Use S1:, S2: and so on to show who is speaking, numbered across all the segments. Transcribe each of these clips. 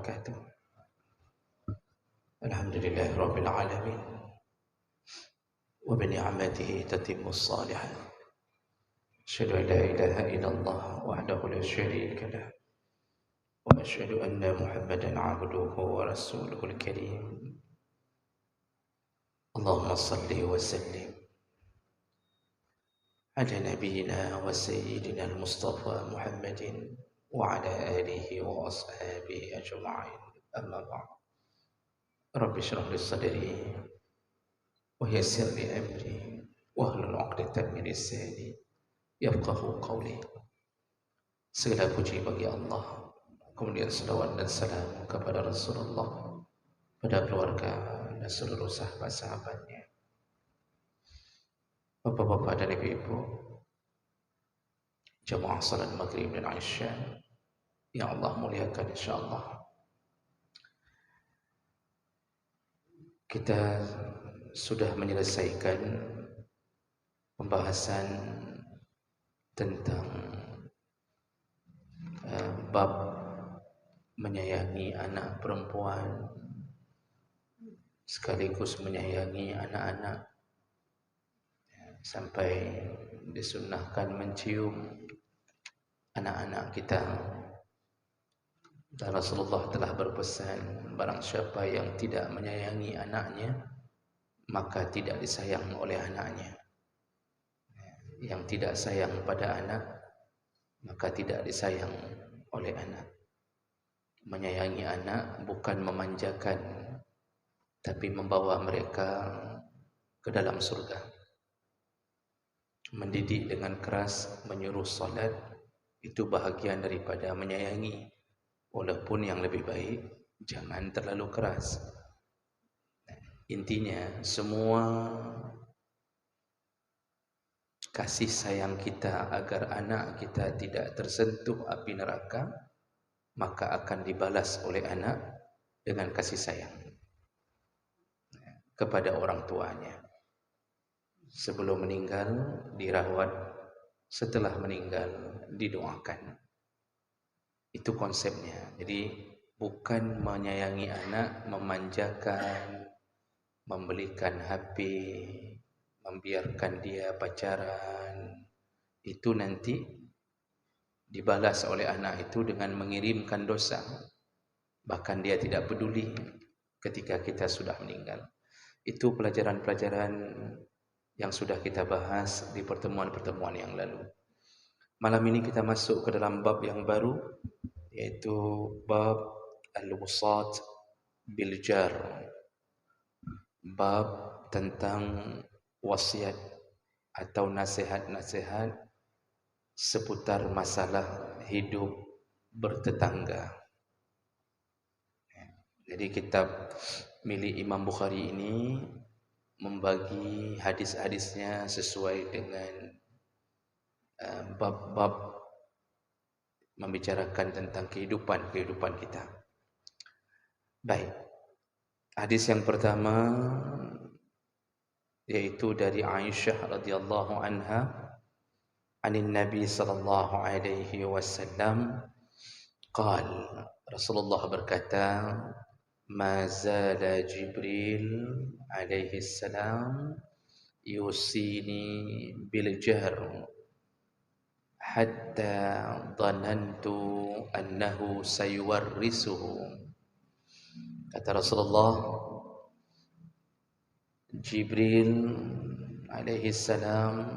S1: wabarakatuh. Alhamdulillah Rabbil Alamin. Wa bi ni'matihi tatimmu shalihat. Asyhadu an la ilaha illallah wahdahu la syarika lah. Wa asyhadu anna Muhammadan 'abduhu wa rasuluhul karim. Allahumma salli wa sallim ala nabiyyina wa sayyidina al-Mustafa Muhammadin wa ala alihi wa ashabihi ajma'in. Amma ba'd. Rabbi shrah li sadri wa yassir li amri wahlul 'uqdatam min lisani yafqahu qawli. Segala puji bagi Allah, kemudian selawat dan salam kepada Rasulullah, pada keluarga dan seluruh sahabat-sahabatnya. Bapak-bapak dan ibu-ibu, jamaah salat maghrib dan isya yang Allah muliakan, insyaallah kita sudah menyelesaikan pembahasan tentang bab menyayangi anak perempuan sekaligus menyayangi anak-anak, sampai disunnahkan mencium anak-anak kita. Dan Rasulullah telah berpesan, barang siapa yang tidak menyayangi anaknya maka tidak disayang oleh anaknya. Yang tidak sayang pada anak maka tidak disayang oleh anak. Menyayangi anak bukan memanjakan, tapi membawa mereka ke dalam surga. Mendidik dengan keras, menyuruh salat, itu bahagian daripada menyayangi. Walaupun yang lebih baik jangan terlalu keras. Intinya semua kasih sayang kita agar anak kita tidak tersentuh api neraka, maka akan dibalas oleh anak dengan kasih sayang kepada orang tuanya. Sebelum meninggal dirawat, setelah meninggal didoakan. Itu konsepnya. Jadi bukan menyayangi anak, memanjakan, membelikan HP, membiarkan dia pacaran. Itu nanti dibalas oleh anak itu dengan mengirimkan dosa. Bahkan dia tidak peduli ketika kita sudah meninggal. Itu pelajaran-pelajaran yang sudah kita bahas di pertemuan-pertemuan yang lalu. Malam ini kita masuk ke dalam bab yang baru, yaitu bab al-wusat bil jar. Bab tentang wasiat atau nasihat-nasihat seputar masalah hidup bertetangga. Jadi kitab milik Imam Bukhari ini membagi hadis-hadisnya sesuai dengan bab-bab membicarakan tentang kehidupan kita. Baik. Hadis yang pertama yaitu dari Aisyah radhiyallahu anha, anin Nabi sallallahu alaihi wasallam qal, Rasulullah berkata, ma zala Jibril alaihi salam yusini bil jahr hatta dhanantu annahu sayuwarrisuhu. Kata Rasulullah, Jibril alaihi salam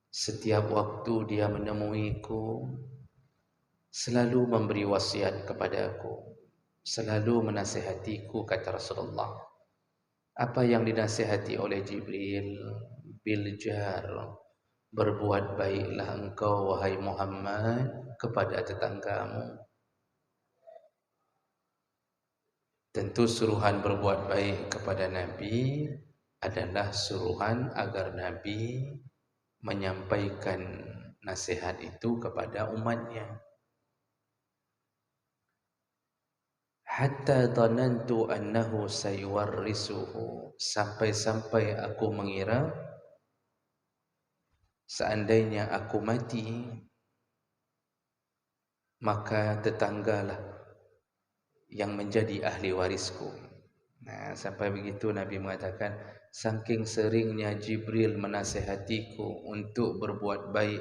S1: setiap waktu dia menemuiku selalu memberi wasiat kepadaku, selalu menasihatiku. Kata Rasulullah, apa yang dinasihati oleh Jibril? Bil jar, berbuat baiklah engkau wahai Muhammad kepada tetanggamu. Tentu suruhan berbuat baik kepada Nabi adalah suruhan agar Nabi menyampaikan nasihat itu kepada umatnya. Hatta dhanantu annahu sayuwarrisuhu, sampai-sampai aku mengira seandainya aku mati, maka tetanggalah yang menjadi ahli warisku. Nah, sampai begitu Nabi mengatakan, saking seringnya Jibril menasihatiku untuk berbuat baik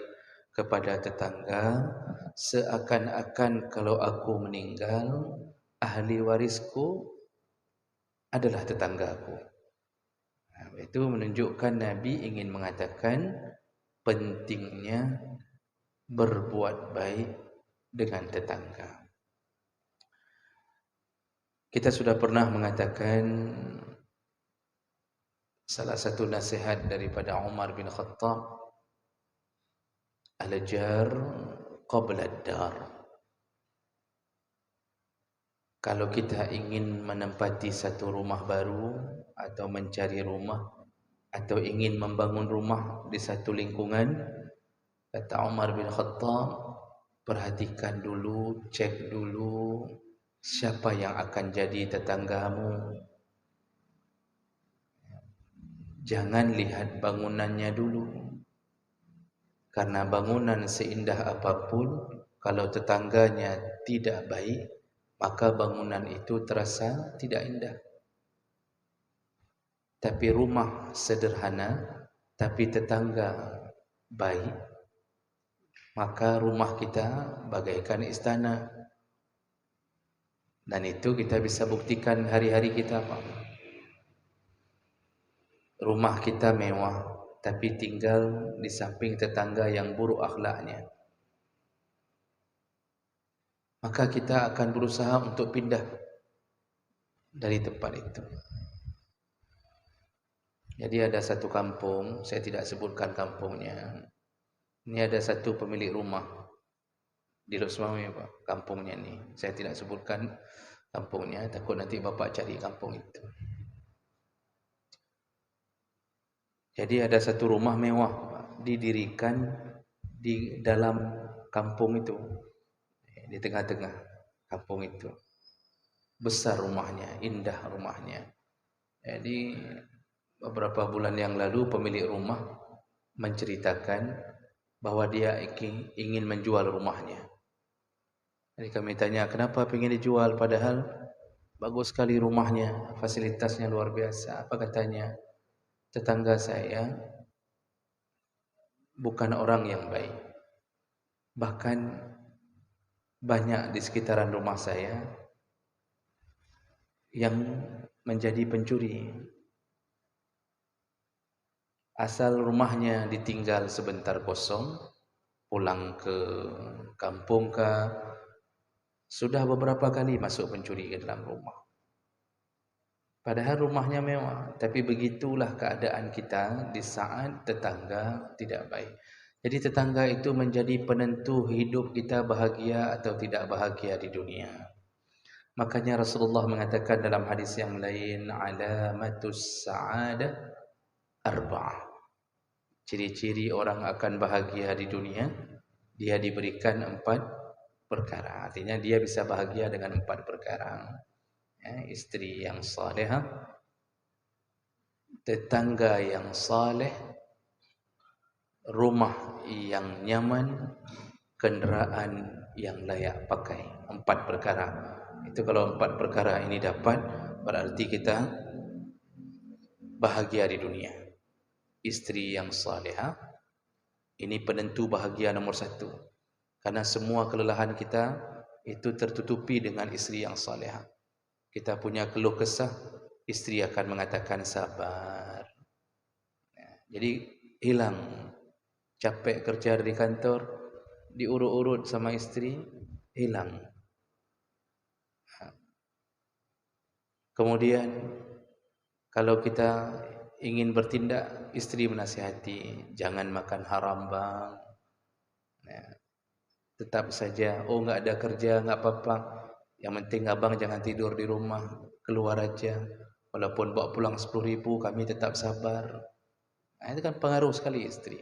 S1: kepada tetangga, seakan-akan kalau aku meninggal, ahli warisku adalah tetanggaku. Nah, itu menunjukkan Nabi ingin mengatakan pentingnya berbuat baik dengan tetangga. Kita sudah pernah mengatakan salah satu nasihat daripada Umar bin Khattab, al-jar qabla ad-dar. Kalau kita ingin menempati satu rumah baru atau mencari rumah atau ingin membangun rumah di satu lingkungan, kata Umar bin Khattab, perhatikan dulu, cek dulu siapa yang akan jadi tetanggamu. Jangan lihat bangunannya dulu. Karena bangunan seindah apapun, kalau tetangganya tidak baik, maka bangunan itu terasa tidak indah. Tapi rumah sederhana, tapi tetangga baik, maka rumah kita bagaikan istana. Dan itu kita bisa buktikan hari-hari kita, Pak. Rumah kita mewah, tapi tinggal di samping tetangga yang buruk akhlaknya. Maka kita akan berusaha untuk pindah dari tempat itu. Jadi ada satu kampung, saya tidak sebutkan kampungnya. Ini ada satu pemilik rumah di Lok Semami, Pak, kampungnya ni. Saya tidak sebutkan kampungnya, takut nanti Bapak cari kampung itu. Jadi ada satu rumah mewah, Pak, didirikan di dalam kampung itu, di tengah-tengah kampung itu. Besar rumahnya, indah rumahnya. Jadi beberapa bulan yang lalu pemilik rumah menceritakan bahwa dia ingin menjual rumahnya. Jadi kami tanya, kenapa ingin dijual padahal bagus sekali rumahnya, fasilitasnya luar biasa. Apa katanya? Tetangga saya bukan orang yang baik. Bahkan banyak di sekitaran rumah saya yang menjadi pencuri. Asal rumahnya ditinggal sebentar kosong, pulang ke kampung sudah beberapa kali masuk pencuri ke dalam rumah. Padahal rumahnya mewah, tapi begitulah keadaan kita di saat tetangga tidak baik. Jadi tetangga itu menjadi penentu hidup kita bahagia atau tidak bahagia di dunia. Makanya Rasulullah mengatakan dalam hadis yang lain, alamatus sa'adah arba'ah. Ciri-ciri orang akan bahagia di dunia, dia diberikan 4 perkara. Artinya dia bisa bahagia dengan 4 perkara. Istri yang salehah, tetangga yang saleh, rumah yang nyaman, kenderaan yang layak pakai. 4 perkara. Itu kalau 4 perkara ini dapat, berarti kita bahagia di dunia. Istri yang salehah, ini penentu bahagia nomor 1. Karena semua kelelahan kita itu tertutupi dengan istri yang salehah. Kita punya keluh kesah, istri akan mengatakan sabar. Jadi hilang capek kerja dari kantor, diurut-urut sama istri, hilang. Kemudian kalau kita ingin bertindak, istri menasihati, jangan makan haram bang. Tetap saja, oh enggak ada kerja, enggak apa-apa. Yang penting abang jangan tidur di rumah, keluar aja. Walaupun bawa pulang 10.000, kami tetap sabar. Itu kan pengaruh sekali istri.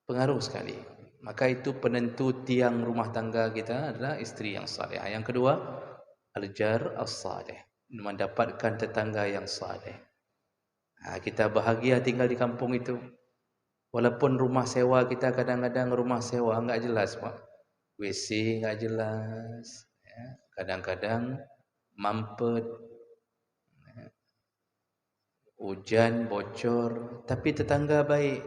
S1: Pengaruh sekali. Maka itu penentu tiang rumah tangga kita adalah istri yang saleh. Yang kedua, al-jar as-saleh, mendapatkan tetangga yang saleh. Kita bahagia tinggal di kampung itu. Walaupun rumah sewa kita kadang-kadang rumah sewa enggak jelas, Pak. WC enggak jelas, Kadang-kadang mampet, hujan, bocor, tapi tetangga baik.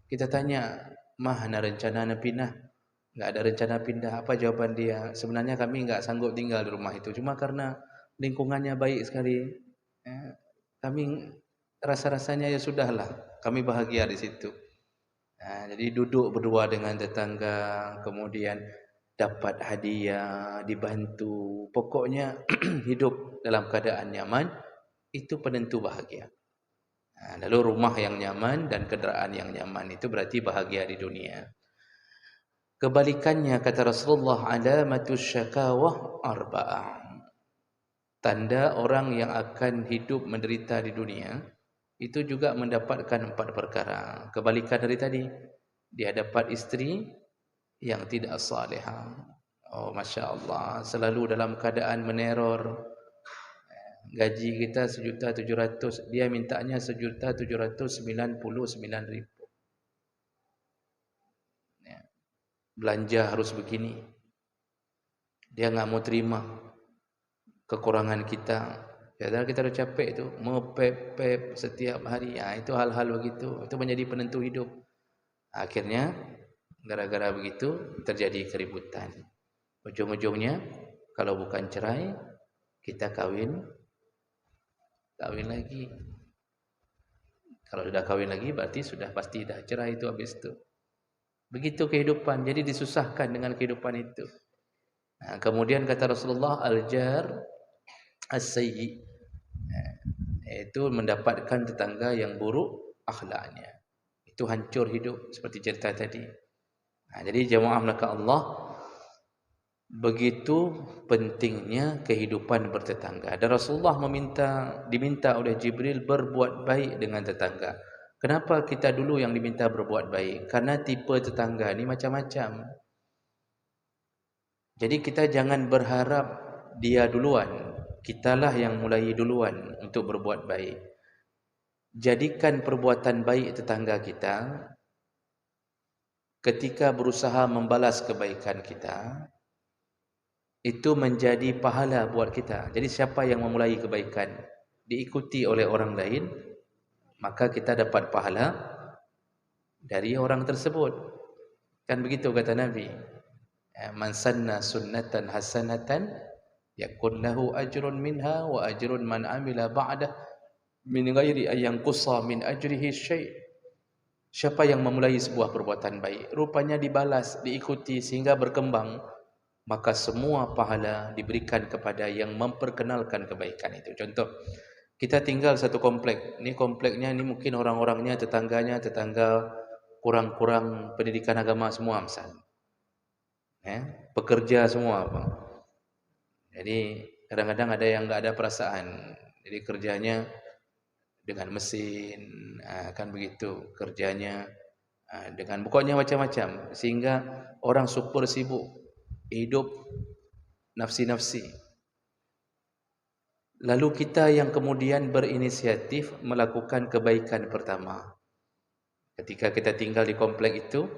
S1: Kita tanya, "Mah, ada rencana nak pindah?" Enggak ada rencana pindah. Apa jawaban dia? Sebenarnya kami enggak sanggup tinggal di rumah itu. Cuma karena lingkungannya baik sekali, kami rasa-rasanya ya sudahlah. Kami bahagia di situ. Jadi duduk berdua dengan tetangga, kemudian dapat hadiah, dibantu. Pokoknya hidup dalam keadaan nyaman, itu penentu bahagia. Lalu rumah yang nyaman dan kenderaan yang nyaman itu berarti bahagia di dunia. Kebalikannya kata Rasulullah, alamatus syakawah arba'ah. Tanda orang yang akan hidup menderita di dunia itu juga mendapatkan 4 perkara. Kebalikan dari tadi, dia dapat isteri yang tidak salihah. Oh, Masya Allah, selalu dalam keadaan meneror. Gaji kita 1.700.000, dia mintanya 1.799.000. Belanja harus begini. Dia enggak mau terima kekurangan kita. Padahal kita dah capek itu, mepep setiap hari. Itu hal-hal begitu, itu menjadi penentu hidup. Akhirnya gara-gara begitu terjadi keributan. Ujung-ujungnya kalau bukan cerai, kita kawin lagi. Kalau sudah kawin lagi berarti sudah pasti dah cerai itu habis itu. Begitu kehidupan, jadi disusahkan dengan kehidupan itu. Kemudian kata Rasulullah, al-jar as-sayyi, itu mendapatkan tetangga yang buruk akhlaknya. Itu hancur hidup seperti cerita tadi. Jadi jemaah melakukan Allah, begitu pentingnya kehidupan bertetangga. Dan Rasulullah diminta oleh Jibril berbuat baik dengan tetangga. Kenapa kita dulu yang diminta berbuat baik? Karena tipe tetangga ni macam-macam. Jadi kita jangan berharap dia duluan. Kitalah yang mulai duluan untuk berbuat baik. Jadikan perbuatan baik tetangga kita ketika berusaha membalas kebaikan kita, itu menjadi pahala buat kita. Jadi siapa yang memulai kebaikan diikuti oleh orang lain, maka kita dapat pahala dari orang tersebut. Kan begitu kata Nabi, man sanna sunnatan hasanatan yakun lahu ajrun minha wa ajrun man amila ba'dah min ghairi an yanqusa min ajrihi syai'. Siapa yang memulai sebuah perbuatan baik, rupanya dibalas, diikuti sehingga berkembang, maka semua pahala diberikan kepada yang memperkenalkan kebaikan itu. Contoh, kita tinggal satu komplek. Ni kompleknya ni mungkin orang-orangnya, tetangga kurang-kurang pendidikan agama semua misal. Pekerja semua apa. Jadi kadang-kadang ada yang enggak ada perasaan. Jadi kerjanya dengan mesin, kan begitu kerjanya, dengan pokoknya macam-macam, sehingga orang super sibuk hidup nafsi-nafsi. Lalu kita yang kemudian berinisiatif melakukan kebaikan pertama. Ketika kita tinggal di komplek itu,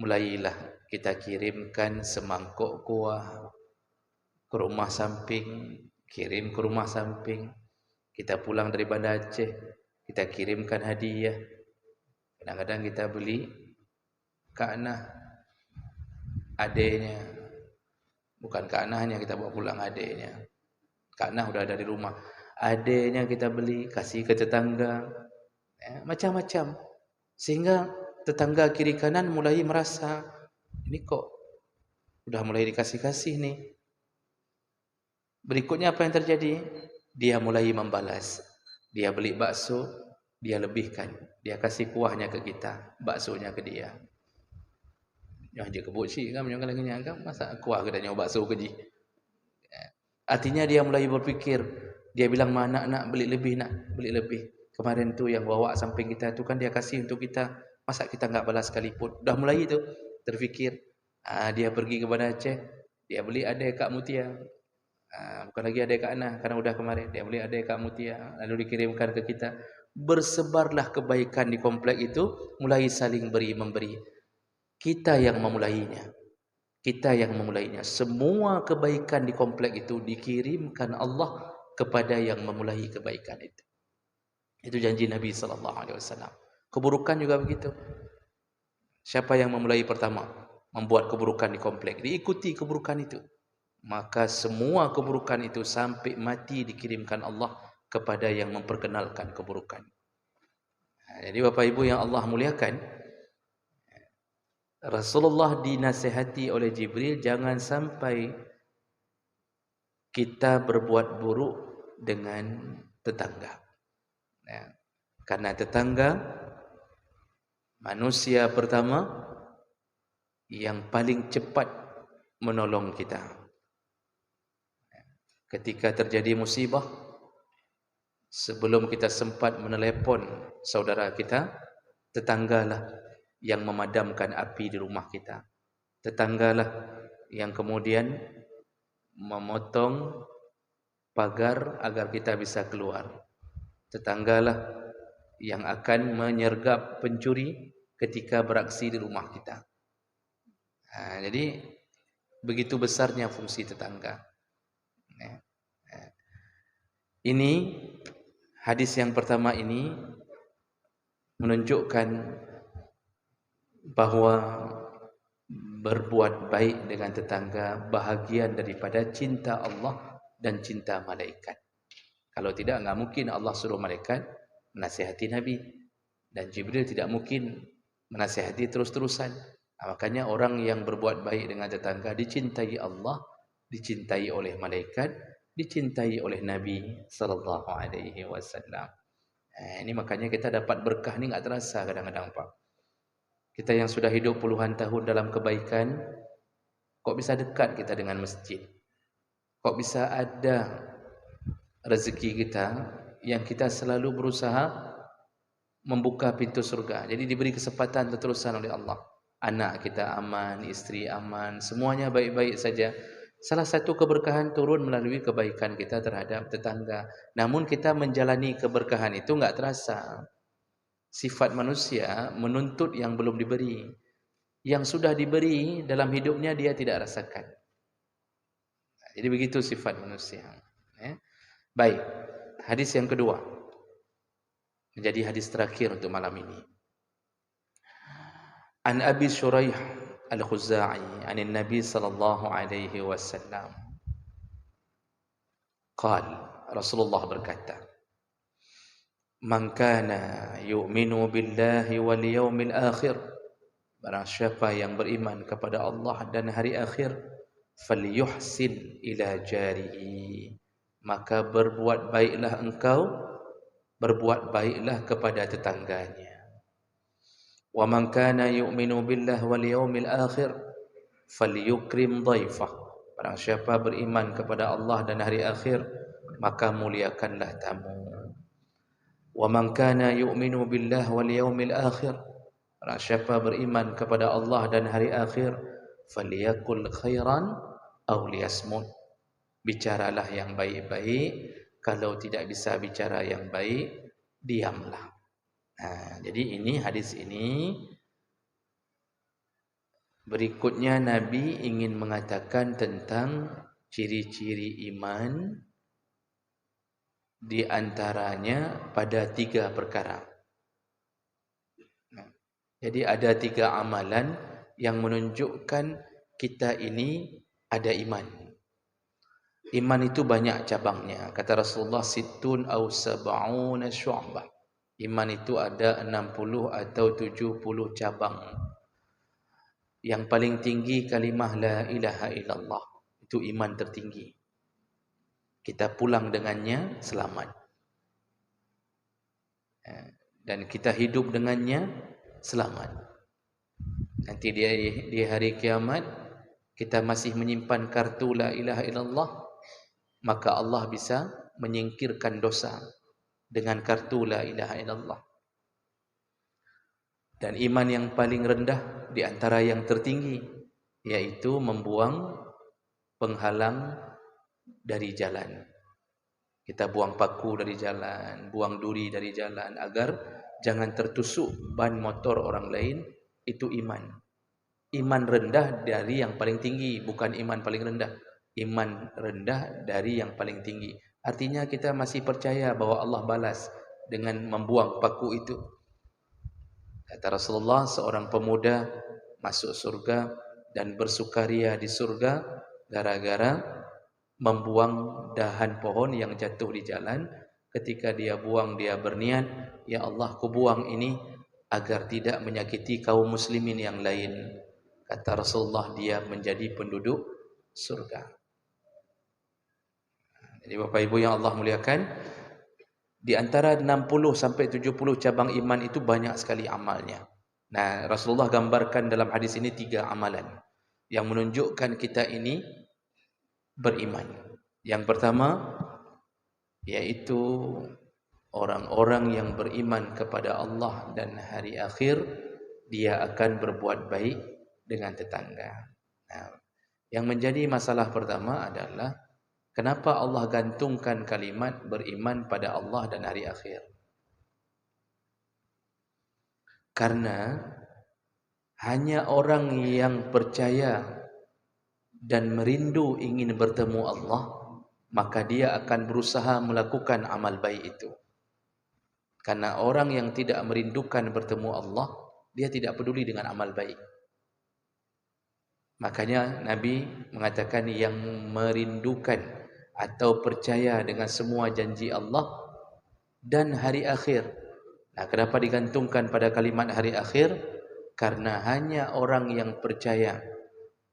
S1: mulailah kita kirimkan semangkuk kuah ke rumah samping, kirim ke rumah samping. Kita pulang dari Banda Aceh, kita kirimkan hadiah. Kadang-kadang kita beli Kak Anah, adeknya. Bukan Kak Anahnya kita bawa pulang, adeknya. Kak Anah udah ada di rumah, adeknya kita beli, kasih ke tetangga, macam-macam. Sehingga tetangga kiri kanan mulai merasa, ini kok udah mulai dikasih-kasih nih. Berikutnya apa yang terjadi? Dia mulai membalas. Dia beli bakso, dia lebihkan. Dia kasih kuahnya ke kita, baksonya ke dia. Jangan je kebut cik kan, jangan lagi kan, masa kuah ke dia bakso ke ji. Artinya dia mulai berfikir, dia bilang, "Mana nak beli lebih, nak beli lebih. Kemarin tu yang bawa samping kita tu kan dia kasih untuk kita, masa kita enggak balas sekalipun." Dah mulai itu terfikir. Dia pergi ke Banda Aceh, dia beli ada Kak Mutia. Bukan lagi ada Kak Anah karena udah kemarin, dia beli ada Kak Mutia, lalu dikirimkan ke kita. Bersebarlah kebaikan di komplek itu, mulai saling beri memberi. Kita yang memulainya. kita yang memulainya. Semua kebaikan di komplek itu dikirimkan Allah kepada yang memulai kebaikan itu. Itu janji Nabi sallallahu alaihi wasallam. Keburukan juga begitu. Siapa yang memulai pertama membuat keburukan di komplek, diikuti keburukan itu, maka semua keburukan itu sampai mati dikirimkan Allah kepada yang memperkenalkan keburukan. Jadi Bapak Ibu yang Allah muliakan, Rasulullah dinasihati oleh Jibril jangan sampai kita berbuat buruk dengan tetangga. Karena tetangga manusia pertama yang paling cepat menolong kita. Ketika terjadi musibah, sebelum kita sempat menelepon saudara kita, tetanggalah yang memadamkan api di rumah kita. Tetanggalah yang kemudian memotong pagar agar kita bisa keluar. Tetanggalah yang akan menyergap pencuri ketika beraksi di rumah kita. Jadi begitu besarnya fungsi tetangga. Ini hadis yang pertama ini menunjukkan bahwa berbuat baik dengan tetangga bahagian daripada cinta Allah dan cinta malaikat. Kalau tidak, enggak mungkin Allah suruh malaikat menasihati Nabi, dan Jibril tidak mungkin menasihati terus-terusan. Makanya orang yang berbuat baik dengan tetangga dicintai Allah, dicintai oleh malaikat, dicintai oleh Nabi sallallahu alaihi wasallam. Ini makanya kita dapat berkah ni enggak terasa kadang-kadang, Pak. Kita yang sudah hidup puluhan tahun dalam kebaikan, kok bisa dekat kita dengan masjid? Kok bisa ada rezeki kita yang kita selalu berusaha membuka pintu surga. Jadi diberi kesempatan terus-terusan oleh Allah. Anak kita aman, isteri aman, semuanya baik-baik saja. Salah satu keberkahan turun melalui kebaikan kita terhadap tetangga. Namun kita menjalani keberkahan itu enggak terasa. Sifat manusia menuntut yang belum diberi. Yang sudah diberi dalam hidupnya dia tidak rasakan. Jadi begitu sifat manusia. Baik, hadis yang kedua. Menjadi hadis terakhir untuk malam ini. An Abi Shuraih Al-Khuzai an Nabi sallallahu alaihi wasallam. Rasulullah berkata, "Man kana yu'minu billahi wal yawmil akhir." Barang siapa yang beriman kepada Allah dan hari akhir, falyuhsin ila jarihi. Maka berbuat baiklah engkau, berbuat baiklah kepada tetangganya. Wa man kana yu'minu billahi wal yawmil akhir falyukrim dhaifah. Barang siapa beriman kepada Allah dan hari akhir, maka muliakanlah tamu. Wa man kana yu'minu billahi wal yawmil akhir, barang siapa beriman kepada Allah dan hari akhir, falyakul khairan aw liyasmut. Bicaralah yang baik-baik, kalau tidak bisa bicara yang baik, diamlah. Jadi ini hadis ini berikutnya Nabi ingin mengatakan tentang ciri-ciri iman, di antaranya pada 3 perkara. Jadi ada 3 amalan yang menunjukkan kita ini ada iman. Iman itu banyak cabangnya. Kata Rasulullah, sittun aw sab'una syu'bah. Iman itu ada 60 atau 70 cabang. Yang paling tinggi kalimah la ilaha illallah. Itu iman tertinggi. Kita pulang dengannya selamat. Dan kita hidup dengannya selamat. Nanti di hari kiamat kita masih menyimpan kartu la ilaha illallah, maka Allah bisa menyingkirkan dosa dengan kartu la ilaha illallah. Dan iman yang paling rendah di antara yang tertinggi, yaitu membuang penghalang dari jalan. Kita buang paku dari jalan, buang duri dari jalan, agar jangan tertusuk ban motor orang lain. Itu iman. iman rendah dari yang paling tinggi, bukan iman paling rendah. Iman rendah dari yang paling tinggi. Artinya kita masih percaya bahwa Allah balas dengan membuang paku itu. Kata Rasulullah, seorang pemuda masuk surga dan bersukaria di surga gara-gara membuang dahan pohon yang jatuh di jalan. Ketika dia buang, dia berniat, ya Allah, ku buang ini agar tidak menyakiti kaum muslimin yang lain. Kata Rasulullah, dia menjadi penduduk surga. Jadi Bapak Ibu yang Allah muliakan, di antara 60 sampai 70 cabang iman itu banyak sekali amalnya. Nah, Rasulullah gambarkan dalam hadis ini 3 amalan yang menunjukkan kita ini beriman. Yang pertama yaitu orang-orang yang beriman kepada Allah dan hari akhir, dia akan berbuat baik dengan tetangga. Nah, yang menjadi masalah pertama adalah kenapa Allah gantungkan kalimat beriman pada Allah dan hari akhir? Karena hanya orang yang percaya dan merindu ingin bertemu Allah, maka dia akan berusaha melakukan amal baik itu. Karena orang yang tidak merindukan bertemu Allah, dia tidak peduli dengan amal baik. Makanya Nabi mengatakan yang merindukan atau percaya dengan semua janji Allah dan hari akhir. Nah, kenapa digantungkan pada kalimat hari akhir? Karena hanya orang yang percaya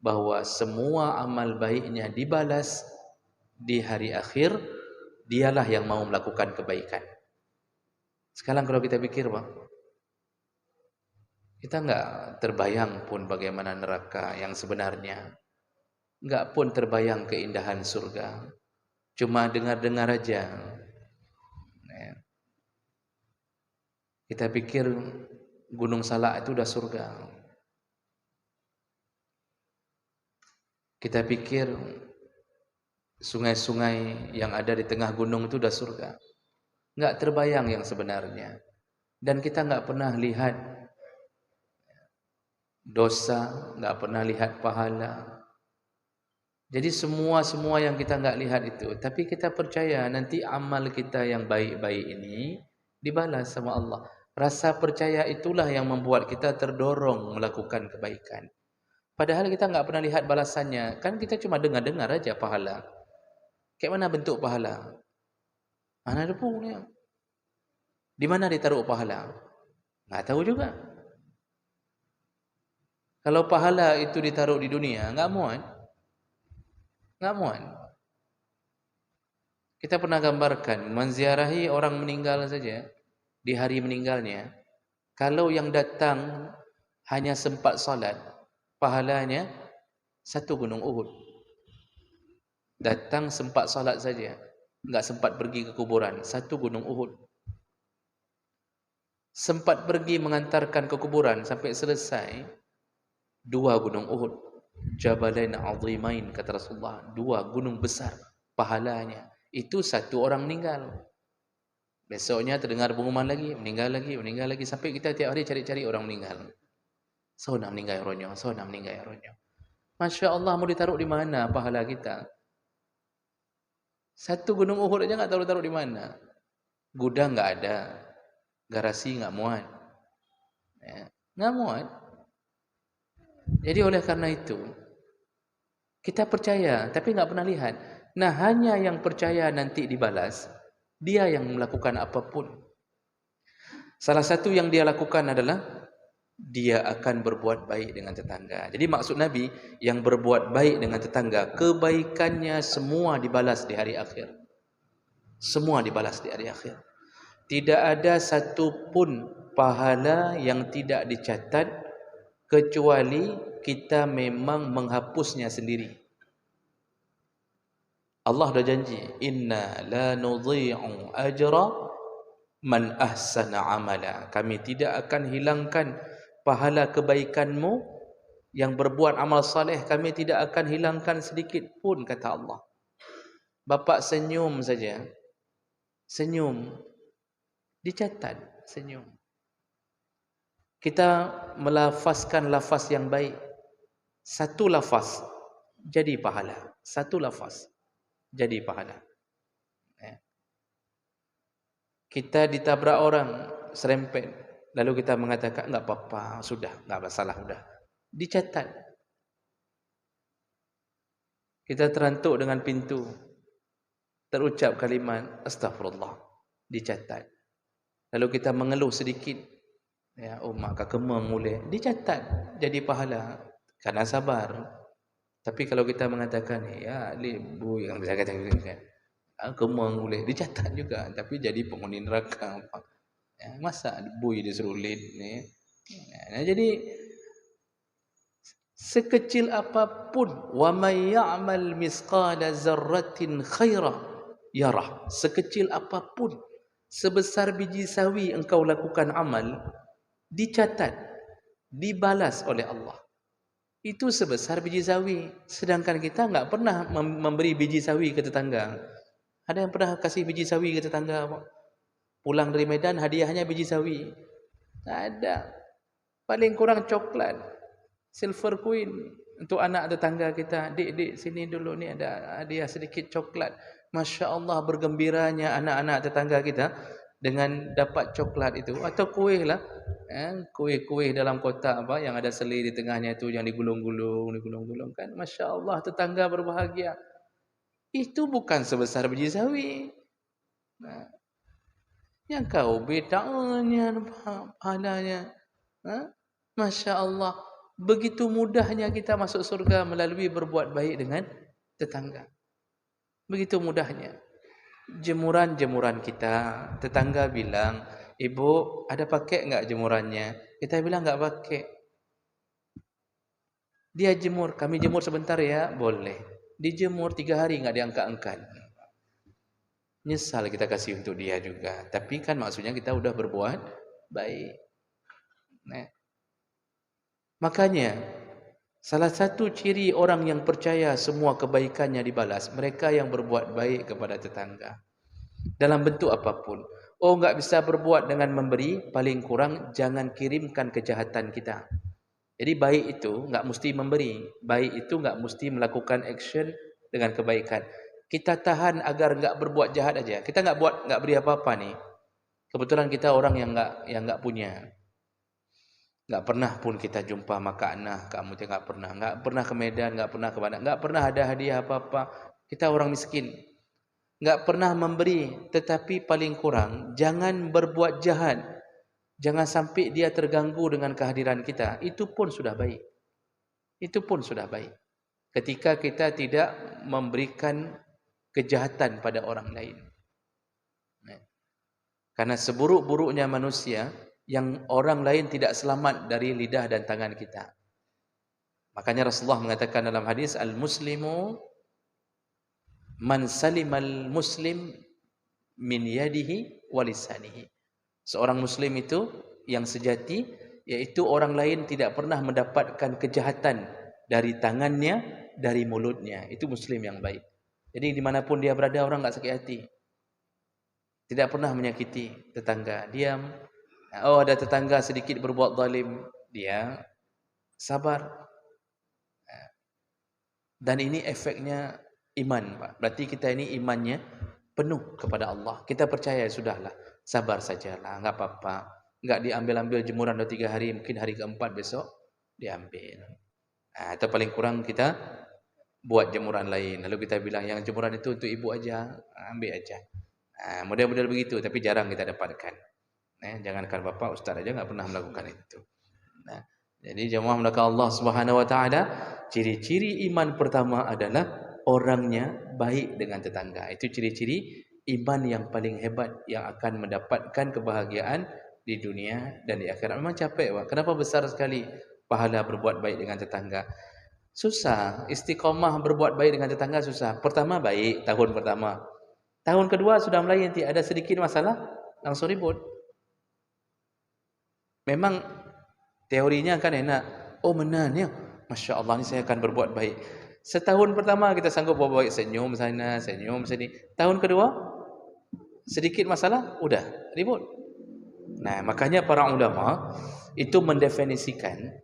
S1: bahwa semua amal baiknya dibalas di hari akhir, dialah yang mau melakukan kebaikan. Sekarang kalau kita pikir, Pak, kita enggak terbayang pun bagaimana neraka yang sebenarnya. Enggak pun terbayang keindahan surga. Cuma dengar-dengar aja. Kita pikir Gunung Salak itu udah surga. Kita pikir sungai-sungai yang ada di tengah gunung itu udah surga. Enggak terbayang yang sebenarnya. Dan kita enggak pernah lihat dosa, enggak pernah lihat pahala. Jadi semua yang kita enggak lihat itu, tapi kita percaya nanti amal kita yang baik-baik ini dibalas sama Allah. Rasa percaya itulah yang membuat kita terdorong melakukan kebaikan. Padahal kita enggak pernah lihat balasannya. Kan kita cuma dengar-dengar aja pahala. Kayak mana bentuk pahala? Mana ada punya? Di mana ditaruh pahala? Enggak tahu juga. Kalau pahala itu ditaruh di dunia, enggak muat. Enggak muat. Kita pernah gambarkan menziarahi orang meninggal saja di hari meninggalnya. Kalau yang datang hanya sempat salat, pahalanya 1 gunung Uhud. Datang sempat salat saja, enggak sempat pergi ke kuburan, 1 gunung Uhud. Sempat pergi mengantarkan ke kuburan sampai selesai, 2 gunung Uhud. Jabalain azimain, kata Rasulullah, 2 gunung besar pahalanya. Itu 1 orang meninggal. Besoknya terdengar pengumuman lagi, meninggal lagi sampai kita tiap hari cari-cari orang meninggal. Saudara meninggal ronyo, saudara meninggal ronyo. Masya Allah, mau ditaruh di mana pahala kita? 1 gunung Uhud aja enggak taruh di mana. Gudang enggak ada, garasi enggak muat. Ya, enggak muat. Jadi oleh karena itu kita percaya tapi enggak pernah lihat. Nah, hanya yang percaya nanti dibalas, dia yang melakukan apapun. Salah satu yang dia lakukan adalah dia akan berbuat baik dengan tetangga. Jadi maksud Nabi, yang berbuat baik dengan tetangga, kebaikannya semua dibalas di hari akhir. Semua dibalas di hari akhir. Tidak ada satu pun pahala yang tidak dicatat kecuali kita memang menghapusnya sendiri. Allah dah janji, inna la nudhi'u ajra man ahsana amala. Kami tidak akan hilangkan pahala kebaikanmu yang berbuat amal saleh, kami tidak akan hilangkan sedikit pun, kata Allah. Bapak senyum saja, senyum dicatat, senyum. Kita melafazkan lafaz yang baik, Satu lafaz jadi pahala. Satu lafaz jadi pahala. Kita ditabrak orang serempet, lalu kita mengatakan enggak apa-apa, sudah, enggak masalah, sudah. Dicatat. Kita terantuk dengan pintu, terucap kalimat astagfirullah, dicatat. Lalu kita mengeluh sedikit, ya, oh mak kemeng mulai, dicatat jadi pahala karena sabar. Tapi kalau kita mengatakan ya libu yang bisa katakan kemeng mulai, dicatat juga tapi jadi penghuni neraka. Ya, masa bui disuruh lid ni. Ya, jadi sekecil apapun, wa may ya'mal misqala zarratin khaira yarah. Sekecil apapun, sebesar biji sawi engkau lakukan amal, dicatat, dibalas oleh Allah. Itu sebesar biji sawi. Sedangkan kita enggak pernah memberi biji sawi ke tetangga. Ada yang pernah kasih biji sawi ke tetangga? Pulang dari Medan hadiahnya biji sawi. Tak ada. Paling kurang coklat, silver coin untuk anak tetangga kita. Dik sini dulu ni ada hadiah sedikit coklat. Masya Allah bergembiranya anak-anak tetangga kita dengan dapat coklat itu. Atau kuih lah. Kuih-kuih dalam kotak apa yang ada selir di tengahnya itu yang digulung-gulung kan. Masya Allah tetangga berbahagia. Itu bukan sebesar biji sawi. Nah, yang kau bedanya pahalanya. Masya Allah. Begitu mudahnya kita masuk surga melalui berbuat baik dengan tetangga. Begitu mudahnya. Jemuran-jemuran kita. Tetangga bilang, ibu ada pakai enggak jemurannya? Kita bilang enggak pakai. Dia jemur, kami jemur sebentar ya, boleh. Dijemur 3 hari enggak diangkat-angkat. Nyesal kita kasih untuk dia juga. Tapi kan maksudnya kita sudah berbuat baik. Nah. Makanya salah satu ciri orang yang percaya semua kebaikannya dibalas, mereka yang berbuat baik kepada tetangga. Dalam bentuk apapun. Oh enggak bisa berbuat dengan memberi, paling kurang jangan kirimkan kejahatan kita. Jadi baik itu enggak mesti memberi, baik itu enggak mesti melakukan action dengan kebaikan. Kita tahan agar enggak berbuat jahat aja. Kita enggak beri apa-apa nih. Kebetulan kita orang yang enggak punya. Enggak pernah pun kita jumpa Maka'nah, kamu enggak pernah ke Medan, enggak pernah ke mana, enggak pernah ada hadiah apa-apa. Kita orang miskin. Enggak pernah memberi, tetapi paling kurang jangan berbuat jahat. Jangan sampai dia terganggu dengan kehadiran kita. Itu pun sudah baik. Itu pun sudah baik. Ketika kita tidak memberikan kejahatan pada orang lain. Karena seburuk-buruknya manusia, yang orang lain tidak selamat dari lidah dan tangan kita. Makanya Rasulullah mengatakan dalam hadis, Al-Muslimu man salimal muslim min yadihi wa lisanihi. Seorang muslim itu yang sejati, yaitu orang lain tidak pernah mendapatkan kejahatan dari tangannya, dari mulutnya. Itu muslim yang baik. Jadi dimanapun dia berada, orang enggak sakit hati. Tidak pernah menyakiti tetangga. Diam. Oh, ada tetangga sedikit berbuat zalim, dia sabar. Dan ini efeknya iman, Pak. Berarti kita ini imannya penuh kepada Allah. Kita percaya sudahlah. Sabar sajalah, enggak apa-apa. Enggak diambil-ambil jemuran 2-3 hari, mungkin hari keempat besok diambil. Atau paling kurang kita buat jemuran lain. Lalu kita bilang yang jemuran itu untuk ibu aja, ambil aja. Model-model begitu, tapi jarang kita dapatkan. Jangankan bapak, ustaz aja enggak pernah melakukan itu. Jadi jemaah melakukan Allah Subhanahu wa taala, ciri-ciri iman pertama adalah orangnya baik dengan tetangga. Itu ciri-ciri iman yang paling hebat yang akan mendapatkan kebahagiaan di dunia dan di akhirat. Memang capek, Pak. Kenapa besar sekali pahala berbuat baik dengan tetangga? Susah. Istiqamah berbuat baik dengan tetangga susah. Pertama baik, tahun pertama. Tahun kedua sudah mulai nanti ada sedikit masalah, langsung ribut. Memang teorinya kan enak. Oh menanya, Masya Allah ni saya akan berbuat baik. Setahun pertama kita sanggup berbuat baik, senyum sana, senyum sini. Tahun kedua, sedikit masalah, udah ribut. Nah, makanya para ulama itu mendefinisikan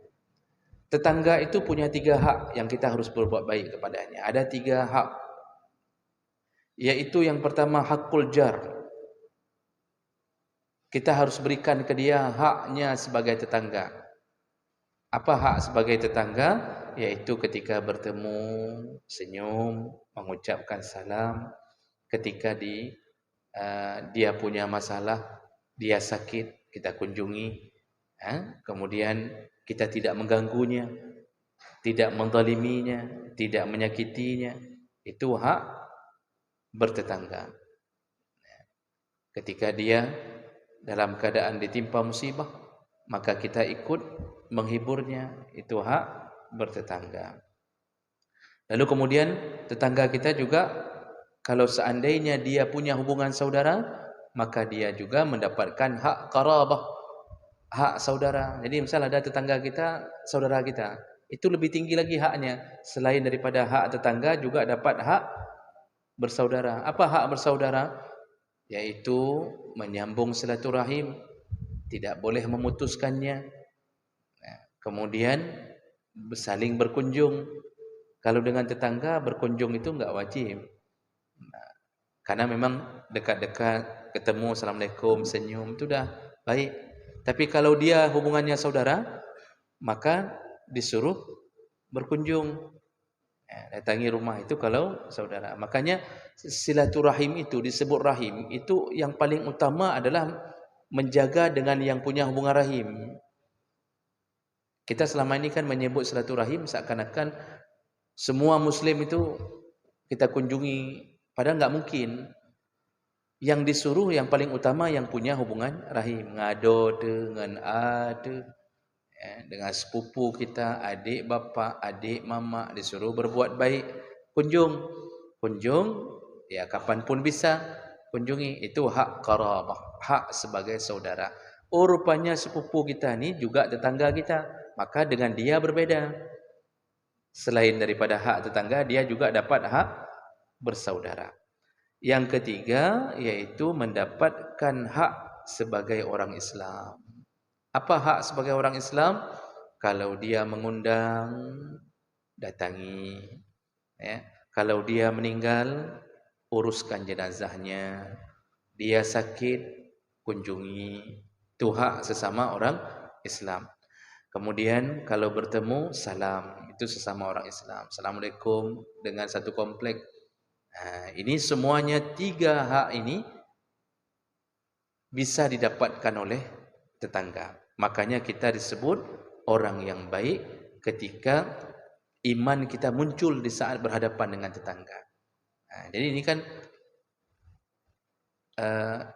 S1: Tetangga itu punya 3 hak yang kita harus berbuat baik kepadanya. Ada 3 hak, yaitu yang pertama hakul jar. Kita harus berikan ke dia haknya sebagai tetangga. Apa hak sebagai tetangga? Yaitu ketika bertemu, senyum, mengucapkan salam. Ketika dia punya masalah, dia sakit, kita kunjungi. Kemudian kita tidak mengganggunya, tidak menzaliminya, tidak menyakitinya. Itu hak bertetangga. Ketika dia dalam keadaan ditimpa musibah, maka kita ikut menghiburnya. Itu hak bertetangga. Lalu kemudian tetangga kita juga, kalau seandainya dia punya hubungan saudara, maka dia juga mendapatkan hak qarabah, hak saudara. Jadi misal ada tetangga kita, saudara kita, itu lebih tinggi lagi haknya. Selain daripada hak tetangga, juga dapat hak bersaudara. Apa hak bersaudara? Yaitu menyambung silaturahim, tidak boleh memutuskannya. Kemudian saling berkunjung. Kalau dengan tetangga berkunjung itu enggak wajib. Karena memang dekat-dekat, ketemu, assalamualaikum, senyum, itu dah baik. Tapi kalau dia hubungannya saudara, maka disuruh berkunjung. Datangi rumah itu kalau saudara. Makanya silaturahim itu disebut rahim. Itu yang paling utama adalah menjaga dengan yang punya hubungan rahim. Kita selama ini kan menyebut silaturahim seakan-akan semua Muslim itu kita kunjungi. Padahal enggak mungkin. Yang disuruh yang paling utama yang punya hubungan rahim. Ngado dengan ada, dengan sepupu kita, adik bapa, adik mama, disuruh berbuat baik. Kunjung, ya kapanpun bisa kunjungi. Itu hak qarabah, hak sebagai saudara. Oh, rupanya sepupu kita ni juga tetangga kita, maka dengan dia berbeda. Selain daripada hak tetangga, dia juga dapat hak bersaudara. Yang ketiga yaitu mendapatkan hak sebagai orang Islam. Apa hak sebagai orang Islam? Kalau dia mengundang, datangi. Kalau dia meninggal, uruskan jenazahnya. Dia sakit, kunjungi. Itu hak sesama orang Islam. Kemudian kalau bertemu, salam. Itu sesama orang Islam. Assalamualaikum dengan satu komplek. Ini semuanya 3 hak ini bisa didapatkan oleh tetangga. Makanya kita disebut orang yang baik ketika iman kita muncul di saat berhadapan dengan tetangga. Jadi ini kan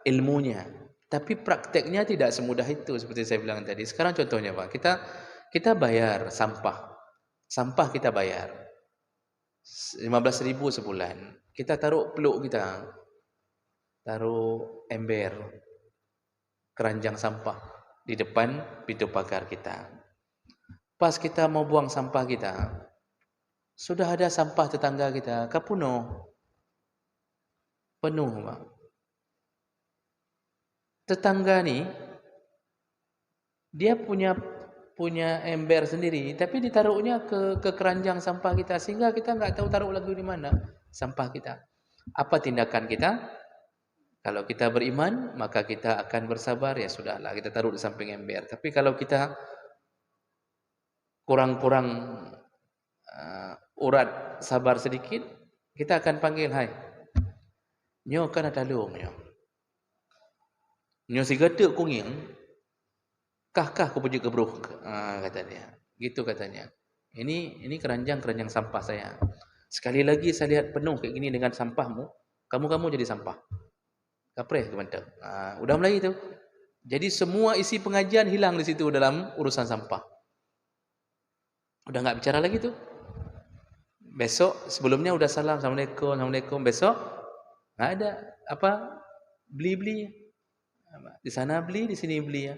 S1: ilmunya. Tapi prakteknya tidak semudah itu seperti saya bilang tadi. Sekarang contohnya Pak, kita bayar sampah. Sampah kita bayar 15.000 sebulan. Kita taruh peluk kita, taruh ember, keranjang sampah di depan pintu pagar kita. Pas kita mau buang sampah kita, sudah ada sampah tetangga kita, penuh, Pak. Tetangga ni dia punya ember sendiri, tapi ditaruhnya ke keranjang sampah kita, sehingga kita enggak tahu taruh lagi di mana sampah kita. Apa tindakan kita? Kalau kita beriman, maka kita akan bersabar, ya sudahlah, kita taruh di samping ember. Tapi kalau kita kurang-kurang urat sabar sedikit, kita akan panggil, hai, nyo kan ada lum nyo. Nyo si gatuk kunging, kah ku puji kebruk, kata dia. Gitu katanya. Ini keranjang sampah saya. Sekali lagi saya lihat penuh kayak gini dengan sampahmu, kamu jadi sampah. Kapres ke mantap. Udah mulai itu. Jadi semua isi pengajian hilang di situ dalam urusan sampah. Udah enggak bicara lagi tuh. Besok sebelumnya udah salam, assalamualaikum. Besok enggak ada apa beli. Di sana beli, di sini beli ya.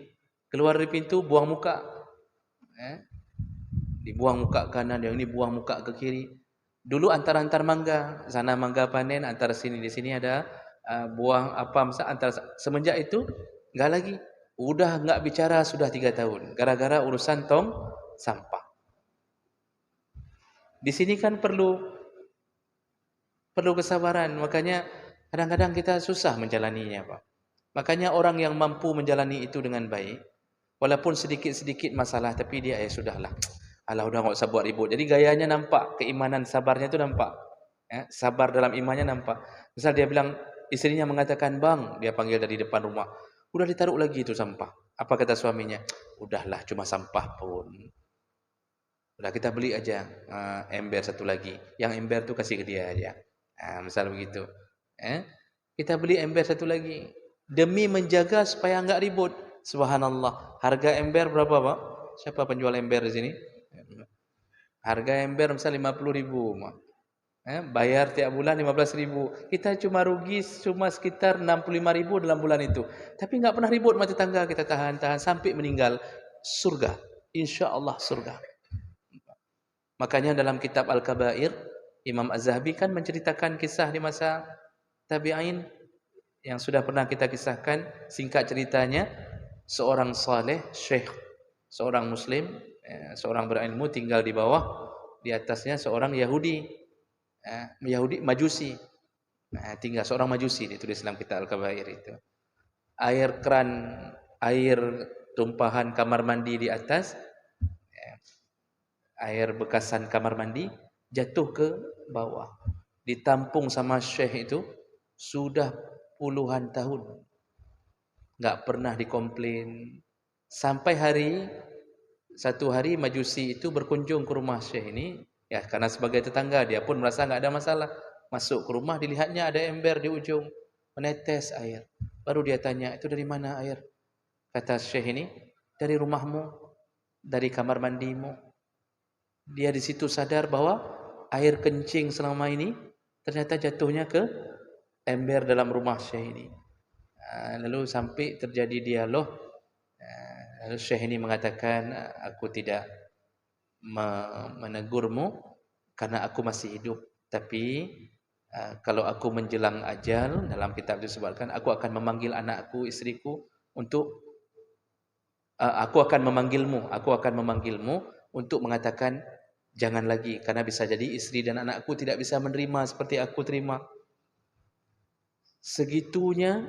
S1: Keluar dari pintu buang muka. Dibuang muka kanan, yang ini buang muka ke kiri. Dulu antar mangga, sana mangga panen, antar sini di sini ada buang apa misal antar. Semenjak itu enggak lagi. Udah enggak bicara sudah 3 tahun gara-gara urusan tong sampah. Di sini kan perlu kesabaran, makanya kadang-kadang kita susah menjalaninya, Pak. Makanya orang yang mampu menjalani itu dengan baik, walaupun sedikit-sedikit masalah, tapi dia sudahlah. Alah, udah enggak usah buat ribut. Jadi gayanya nampak, keimanan sabarnya itu nampak. Ya, sabar dalam imannya nampak. Misal dia bilang, istrinya mengatakan, "Bang," dia panggil dari depan rumah. "Udah ditaruh lagi itu sampah." Apa kata suaminya? "Udahlah, cuma sampah pun. Udah kita beli aja ember satu lagi. Yang ember tuh kasih ke dia aja." Misal begitu. Kita beli ember satu lagi demi menjaga supaya enggak ribut. Subhanallah. Harga ember berapa, Pak? Siapa penjual ember di sini? Harga ember misal 50.000, Mak. Bayar tiap bulan 15.000. Kita cuma rugi cuma sekitar 65.000 dalam bulan itu. Tapi enggak pernah ribut sama tetangga, kita tahan-tahan sampai meninggal. Surga. Insya-Allah surga. Makanya dalam kitab Al-Kabair, Imam Az-Zahabi kan menceritakan kisah di masa tabi'in yang sudah pernah kita kisahkan. Singkat ceritanya, seorang saleh, syekh, seorang muslim, seorang berilmu tinggal di bawah, di atasnya seorang Yahudi, Yahudi Majusi. Tinggal seorang Majusi, ditulis dalam kitab Al-Kabair itu. Air keran, air tumpahan kamar mandi di atas, air bekasan kamar mandi jatuh ke bawah. Ditampung sama syekh itu sudah puluhan tahun. Enggak pernah dikomplain. Sampai satu hari Majusi itu berkunjung ke rumah syekh ini, ya karena sebagai tetangga dia pun merasa enggak ada masalah. Masuk ke rumah, dilihatnya ada ember di ujung, menetes air. Baru dia tanya, "Itu dari mana air?" Kata syekh ini, "Dari rumahmu, dari kamar mandimu." Dia di situ sadar bahwa air kencing selama ini ternyata jatuhnya ke ember dalam rumah syekh ini. Lalu sampai terjadi dialog. Lalu syekh ini mengatakan, "Aku tidak menegurmu karena aku masih hidup. Tapi kalau aku menjelang ajal," dalam kitab disebutkan, "aku akan memanggil anakku, istriku untuk aku akan memanggilmu untuk mengatakan jangan lagi, karena bisa jadi istri dan anakku tidak bisa menerima seperti aku terima." Segitunya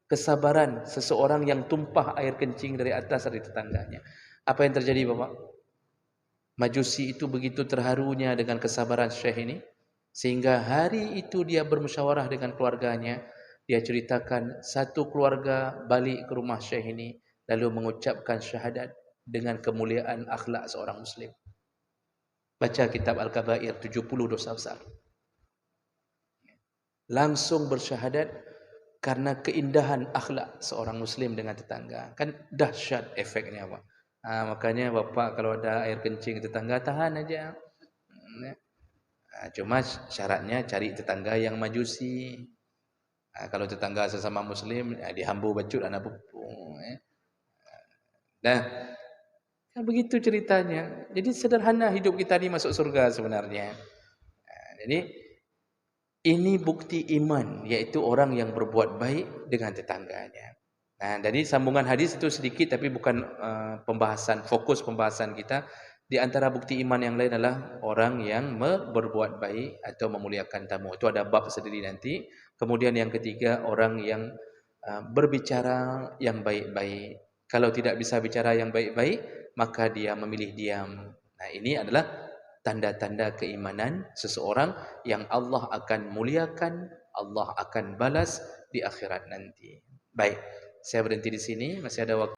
S1: kesabaran seseorang yang tumpah air kencing dari atas dari tetangganya. Apa yang terjadi, Bapak? Majusi itu begitu terharunya dengan kesabaran syekh ini, sehingga hari itu dia bermusyawarah dengan keluarganya. Dia ceritakan satu keluarga balik ke rumah syekh ini, lalu mengucapkan syahadat dengan kemuliaan akhlak seorang muslim. Baca kitab Al-Kabair, 70 dosa besar. Langsung bersyahadat karena keindahan akhlak seorang muslim dengan tetangga. Kan dahsyat efeknya, Pak. Makanya Bapak kalau ada air kencing tetangga, tahan aja. Cuma syaratnya cari tetangga yang Majusi. Kalau tetangga sesama muslim, dihambu bacut anak pupung. Nah, kan begitu ceritanya. Jadi sederhana hidup kita ini masuk surga sebenarnya. Jadi ini bukti iman, yaitu orang yang berbuat baik dengan tetangganya. Dari sambungan hadis itu sedikit, tapi bukan fokus pembahasan kita. Di antara bukti iman yang lain adalah orang yang berbuat baik atau memuliakan tamu. Itu ada bab sendiri nanti. Kemudian yang ketiga, orang yang berbicara yang baik-baik. Kalau tidak bisa bicara yang baik-baik, maka dia memilih diam. Ini adalah tanda-tanda keimanan seseorang yang Allah akan muliakan, Allah akan balas di akhirat nanti. Baik, saya berhenti di sini, masih ada waktu.